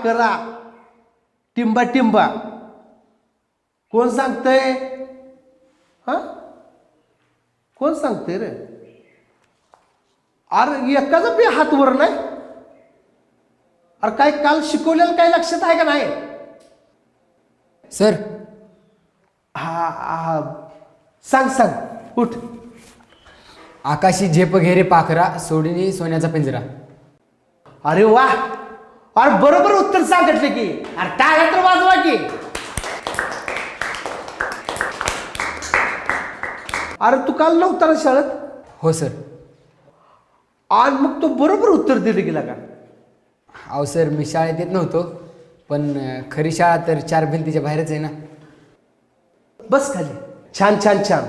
करा टिंबा टिंबा कोण सांगतंय? हा कोण सांगतंय रे? अरे एकाचा बी हात वर नाही. अरे काय काल शिकवलेलं काय लक्षात आहे का नाही? सर हा हा सांग सांग उठ. आकाशी झेप घेरे पाखरा सोडीनी सोन्याचा पिंजरा. अरे वा, अरे बरोबर उत्तर सांगितले की. अरे टाळ्या तर वाजवा की. अरे तू काल नव्हता ना शाळेत? हो सर. आणि मग तो बरोबर उत्तर दिलं गेला का? अहो सर मी शाळेत येत नव्हतो, पण खरी शाळा तर 4 भिंतीच्या बाहेरच आहे ना. बस खाली. छान छान छान.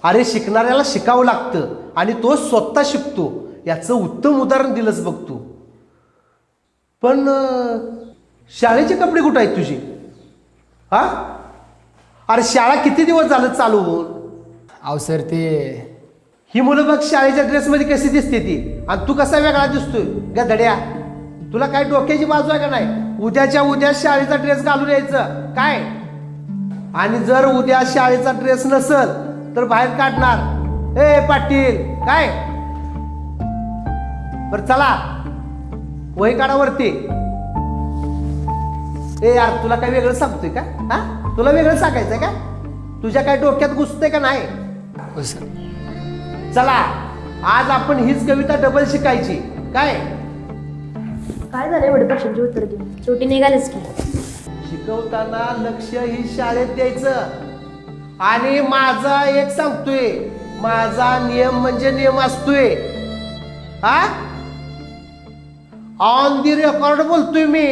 अरे शिकणाऱ्याला शिकावं लागतं आणि तो स्वतः शिकतो याचं उत्तम उदाहरण दिलंच बघ तू. पण शाळेचे कपडे कुठं आहेत तुझी? हा अरे शाळा किती दिवस झालं चालू होऊन? अहो सर ते ही मुलं बघ शाळेच्या ड्रेसमध्ये कशी दिसते ती, आणि तू कसा वेगळा दिसतोय गधड्या? तुला काय डोक्याची बाजू आहे का नाही? उद्याच्या उद्या शाळेचा ड्रेस घालून यायचं काय? आणि जर उद्या शाळेचा ड्रेस नसल तर बाहेर काढणार. ए पाटील काय? बर चला वही काढा वरती. ए यार तुला काय वेगळं सांगतोय का? हा तुला वेगळं सांगायचंय का? तुझ्या काय डोक्यात घुसतंय का नाही? हो सर. चला आज आपण हीच कविता डबल शिकायची काय? काय झालं एवढे प्रश्नांची उत्तर देऊन? शेवटी निघालेच की. शिकवताना लक्ष ही शाळेत द्यायचं. आणि माझा एक सांगतोय, माझा नियम म्हणजे नियम असतोय. हा ऑन दी रेकॉर्ड बोलतोय मी.